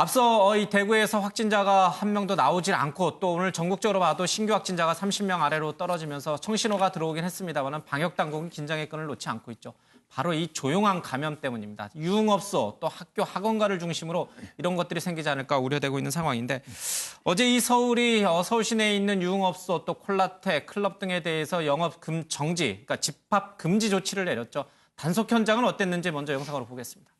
앞서 이 대구에서 확진자가 한 명도 나오질 않고 또 오늘 전국적으로 봐도 신규 확진자가 30명 아래로 떨어지면서 청신호가 들어오긴 했습니다만 방역 당국은 긴장의 끈을 놓지 않고 있죠. 바로 이 조용한 감염 때문입니다. 유흥업소 또 학교 학원가를 중심으로 이런 것들이 생기지 않을까 우려되고 있는 상황인데 어제 이 서울 시내에 있는 유흥업소 또 콜라테, 클럽 등에 대해서 영업 정지, 그러니까 집합 금지 조치를 내렸죠. 단속 현장은 어땠는지 먼저 영상으로 보겠습니다.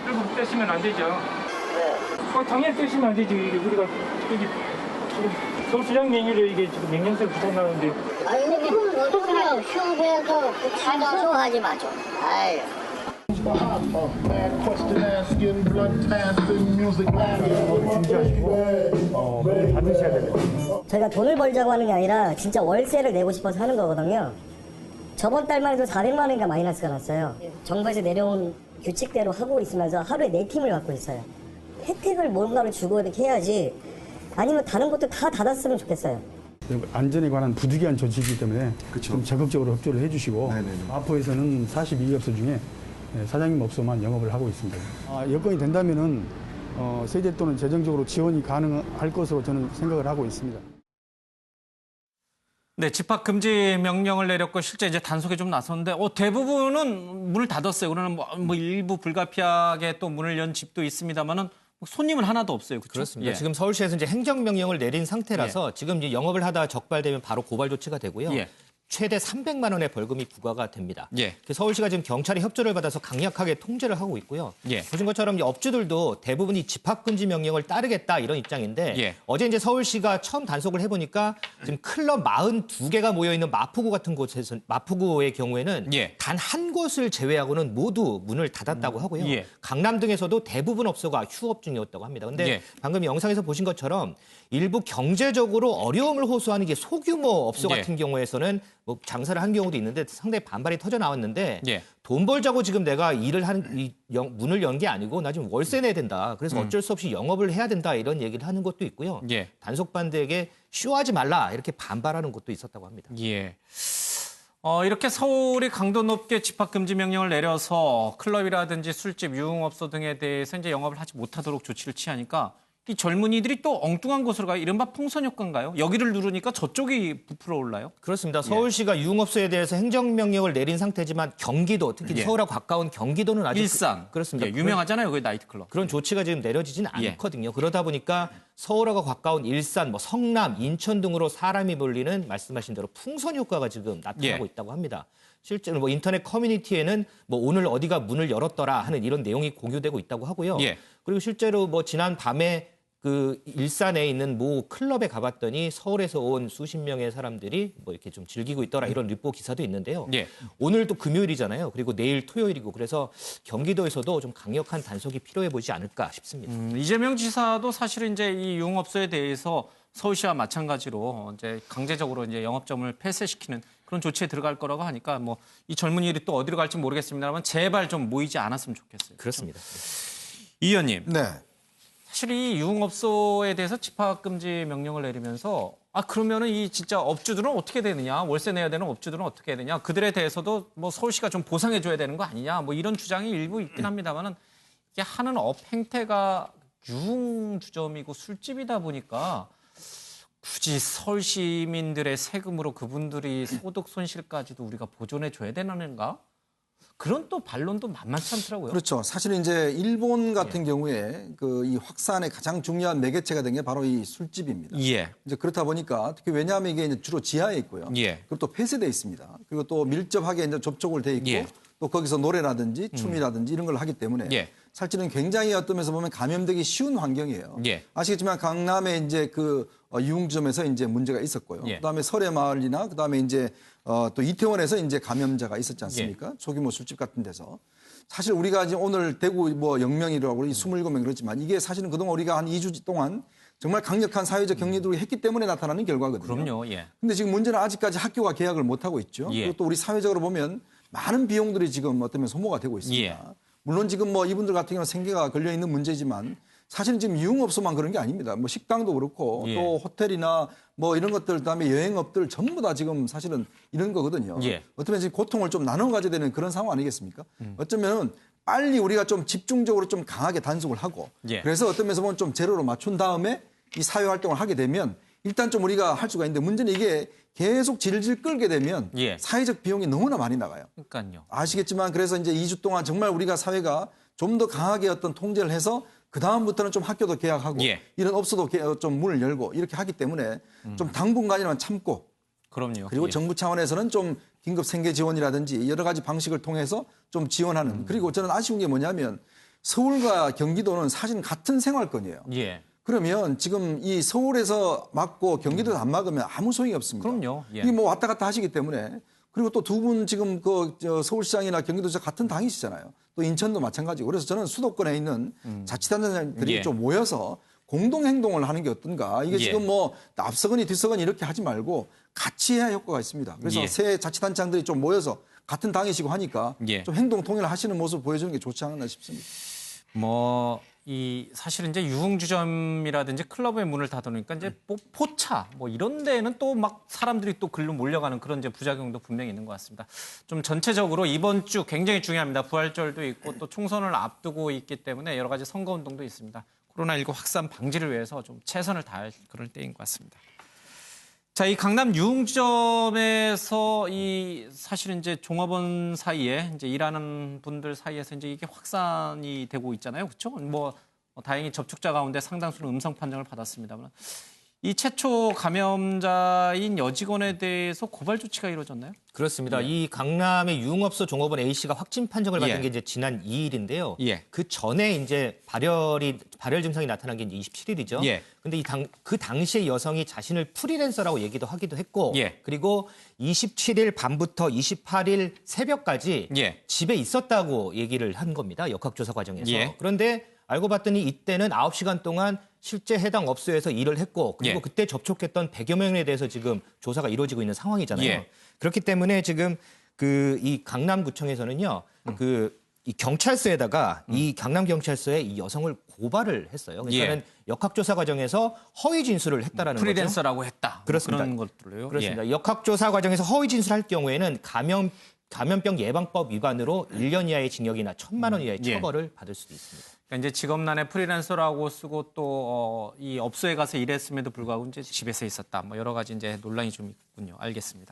일부 떼시면 안 되죠. 네. 당연히 떼시면 안 되지. 우리가 여기 지금 서울시장 명의로 이게 지금 명령서를 부탁하는데. 아니 근데 그걸 그냥 휴게도 단속하지 마죠. 아유. 진지하시고 받으셔야 됩니다. 저희가 돈을 벌자고 하는 게 아니라 진짜 월세를 내고 싶어서 하는 거거든요. 저번 달만 해도 400만 원인가 마이너스가 났어요. 정부에서 내려온 규칙대로 하고 있으면서 하루에 4팀을 갖고 있어요. 혜택을 뭔가를 주고 이렇게 해야지 아니면 다른 것도 다 닫았으면 좋겠어요. 안전에 관한 부득이한 조치이기 때문에 그쵸. 좀 적극적으로 협조를 해주시고 마포에서는 42업소 중에 사장님 업소만 영업을 하고 있습니다. 여건이 된다면은 세제 또는 재정적으로 지원이 가능할 것으로 저는 생각을 하고 있습니다. 네, 집합 금지 명령을 내렸고 실제 이제 단속에 좀 나섰는데 대부분은 문을 닫았어요. 그러나 뭐 일부 불가피하게 또 문을 연 집도 있습니다만은 손님은 하나도 없어요. 그렇죠? 그렇습니다. 예. 지금 서울시에서 이제 행정명령을 내린 상태라서 지금 이제 영업을 하다가 적발되면 바로 고발 조치가 되고요. 예. 최대 300만 원의 벌금이 부과가 됩니다. 예. 서울시가 지금 경찰의 협조를 받아서 강력하게 통제를 하고 있고요. 예. 보신 것처럼 이제 업주들도 대부분이 집합금지 명령을 따르겠다 이런 입장인데 예. 어제 이제 서울시가 처음 단속을 해보니까 지금 클럽 42개가 모여 있는 마포구 같은 곳에서 마포구의 경우에는 예. 단 한 곳을 제외하고는 모두 문을 닫았다고 하고요. 예. 강남 등에서도 대부분 업소가 휴업 중이었다고 합니다. 근데 예. 방금 영상에서 보신 것처럼 일부 경제적으로 어려움을 호소하는 게 소규모 업소 예. 같은 경우에서는 뭐 장사를 한 경우도 있는데 상당히 반발이 터져 나왔는데 예. 돈 벌자고 지금 내가 일을 문을 연 게 아니고 나 지금 월세 내야 된다. 그래서 어쩔 수 없이 영업을 해야 된다 이런 얘기를 하는 것도 있고요. 예. 단속반대에게 쇼하지 말라 이렇게 반발하는 것도 있었다고 합니다. 예. 이렇게 서울이 강도 높게 집합 금지 명령을 내려서 클럽이라든지 술집, 유흥업소 등에 대해서 이제 영업을 하지 못하도록 조치를 취하니까 이 젊은이들이 또 엉뚱한 곳으로 가요. 이른바 풍선 효과인가요? 여기를 누르니까 저쪽이 부풀어 올라요? 그렇습니다. 서울시가 유흥업소에 대해서 행정명령을 내린 상태지만 경기도, 특히 예. 서울하고 가까운 경기도는 아직 일산. 그렇습니다. 예, 유명하잖아요. 거기 나이트클럽. 그런 조치가 지금 내려지진 예. 않거든요. 그러다 보니까 서울하고 가까운 일산, 뭐 성남, 인천 등으로 사람이 몰리는 말씀하신 대로 풍선 효과가 지금 나타나고 예. 있다고 합니다. 실제로 뭐 인터넷 커뮤니티에는 뭐 오늘 어디가 문을 열었더라 하는 이런 내용이 공유되고 있다고 하고요. 예. 그리고 실제로 뭐 지난 밤에 그 일산에 있는 모 클럽에 가봤더니 서울에서 온 수십 명의 사람들이 뭐 이렇게 좀 즐기고 있더라 이런 류포 기사도 있는데요. 예. 오늘 또 금요일이잖아요. 그리고 내일 토요일이고 그래서 경기도에서도 좀 강력한 단속이 필요해 보이지 않을까 싶습니다. 이재명 지사도 사실은 이제 이 유흥업소에 대해서 서울시와 마찬가지로 이제 강제적으로 이제 영업점을 폐쇄시키는 그런 조치에 들어갈 거라고 하니까 뭐 이 젊은이들이 또 어디로 갈지 모르겠습니다만 제발 좀 모이지 않았으면 좋겠어요. 그렇습니다. 이 의원님. 네. 사실 이 유흥업소에 대해서 집합금지 명령을 내리면서 그러면은 이 진짜 업주들은 어떻게 되느냐, 월세 내야 되는 업주들은 어떻게 해야 되냐, 그들에 대해서도 뭐 서울시가 좀 보상해줘야 되는 거 아니냐, 뭐 이런 주장이 일부 있긴 합니다만은 이게 하는 업 행태가 유흥주점이고 술집이다 보니까 굳이 서울 시민들의 세금으로 그분들이 소득 손실까지도 우리가 보존해줘야 되는가? 그런 또 반론도 만만치 않더라고요. 그렇죠. 사실은 이제 일본 같은 경우에 그 이 확산의 가장 중요한 매개체가 된 게 바로 이 술집입니다. 예. 이제 그렇다 보니까 특히 왜냐하면 이게 이제 주로 지하에 있고요. 예. 그리고 또 폐쇄돼 있습니다. 그리고 또 밀접하게 이제 접촉을 돼 있고 예. 또 거기서 노래라든지 춤이라든지 이런 걸 하기 때문에 예. 사실은 굉장히 어떤 면에서 보면 감염되기 쉬운 환경이에요. 예. 아시겠지만 강남에 이제 그 유흥점에서 이제 문제가 있었고요. 예. 그다음에 설해마을이나 그다음에 이제 또 이태원에서 이제 감염자가 있었지 않습니까? 소규모 술집 같은 데서. 사실 우리가 지금 오늘 대구 뭐 0명이라고 27명 그렇지만 이게 사실은 그동안 우리가 한 2주 동안 정말 강력한 사회적 격리들을 했기 때문에 나타나는 결과거든요. 그럼요. 예. 근데 지금 문제는 아직까지 학교가 개학을 못 하고 있죠. 예. 그리고 또 우리 사회적으로 보면 많은 비용들이 지금 어떤 면 소모가 되고 있습니다. 예. 물론 지금 뭐 이분들 같은 경우는 생계가 걸려 있는 문제지만 사실은 지금 유흥업소만 그런 게 아닙니다. 뭐 식당도 그렇고 예. 또 호텔이나 뭐 이런 것들 그다음에 여행업들 전부 다 지금 사실은 이런 거거든요. 예. 어쩌면 지금 고통을 좀 나눠 가져야 되는 그런 상황 아니겠습니까? 어쩌면 빨리 우리가 좀 집중적으로 좀 강하게 단속을 하고 예. 그래서 어떤 면에서 보면 좀 제로로 맞춘 다음에 이 사회 활동을 하게 되면 일단 좀 우리가 할 수가 있는데 문제는 이게 계속 질질 끌게 되면 예. 사회적 비용이 너무나 많이 나가요. 그러니까요. 아시겠지만 그래서 이제 2주 동안 정말 우리가 사회가 좀 더 강하게 어떤 통제를 해서 그 다음부터는 좀 학교도 개학하고 예. 이런 업소도 좀 문을 열고 이렇게 하기 때문에 좀 당분간이라만 참고 그럼요. 그리고 예. 정부 차원에서는 좀 긴급 생계 지원이라든지 여러 가지 방식을 통해서 좀 지원하는 그리고 저는 아쉬운 게 뭐냐면 서울과 경기도는 사실 같은 생활권이에요. 예. 그러면 지금 이 서울에서 맞고 경기도에서 안 막으면 아무 소용이 없습니다. 그럼요. 예. 이게 뭐 왔다 갔다 하시기 때문에 그리고 또 두 분 지금 저 서울시장이나 경기도지사 같은 당이시잖아요. 또 인천도 마찬가지고 그래서 저는 수도권에 있는 자치단체장들이 예. 좀 모여서 공동 행동을 하는 게 어떤가. 이게 예. 지금 뭐 앞서거니 뒤서거니 이렇게 하지 말고 같이 해야 효과가 있습니다. 그래서 예. 새 자치단체장들이 좀 모여서 같은 당이시고 하니까 예. 좀 행동 통일을 하시는 모습 보여주는 게 좋지 않나 싶습니다. 뭐 이 사실은 이제 유흥주점이라든지 클럽의 문을 닫아놓으니까 이제 뭐 포차 뭐 이런 데는 또 막 사람들이 또 글로 몰려가는 그런 이제 부작용도 분명히 있는 것 같습니다. 좀 전체적으로 이번 주 굉장히 중요합니다. 부활절도 있고 또 총선을 앞두고 있기 때문에 여러 가지 선거운동도 있습니다. 코로나19 확산 방지를 위해서 좀 최선을 다할 그런 때인 것 같습니다. 자, 이 강남 유흥점에서 이 사실은 이제 종업원 사이에 이제 일하는 분들 사이에서 이제 이게 확산이 되고 있잖아요. 그렇죠? 뭐 다행히 접촉자 가운데 상당수는 음성 판정을 받았습니다만 이 최초 감염자인 여직원에 대해서 고발 조치가 이루어졌나요? 그렇습니다. 이 강남의 유흥업소 종업원 A 씨가 확진 판정을 받은 예. 게 이제 지난 2일인데요. 예. 그 전에 이제 발열 증상이 나타난 게 이제 27일이죠. 예. 근데 그 당시에 여성이 자신을 프리랜서라고 얘기도 하기도 했고, 예. 그리고 27일 밤부터 28일 새벽까지 예. 집에 있었다고 얘기를 한 겁니다. 역학조사 과정에서. 예. 그런데 알고 봤더니 이때는 9시간 동안 실제 해당 업소에서 일을 했고 그리고 예. 그때 접촉했던 100여 명에 대해서 지금 조사가 이루어지고 있는 상황이잖아요. 예. 그렇기 때문에 지금 이 강남구청에서는요. 이 경찰서에다가 이 강남경찰서에 이 여성을 고발을 했어요. 그러니까는 역학조사 과정에서 허위 진술을 했다라는 거죠. 프리랜서라고 했다. 그렇습니다. 뭐 그런 것들로요. 그렇습니다. 역학조사 과정에서 허위 진술할 경우에는 감염병 예방법 위반으로 1년 이하의 징역이나 1,000만 원 이하의 예. 처벌을 받을 수도 있습니다. 그러니까 이제 직업란에 프리랜서라고 쓰고 또 이 업소에 가서 일했음에도 불구하고 이제 집에서 있었다. 뭐 여러 가지 이제 논란이 좀 있군요. 알겠습니다.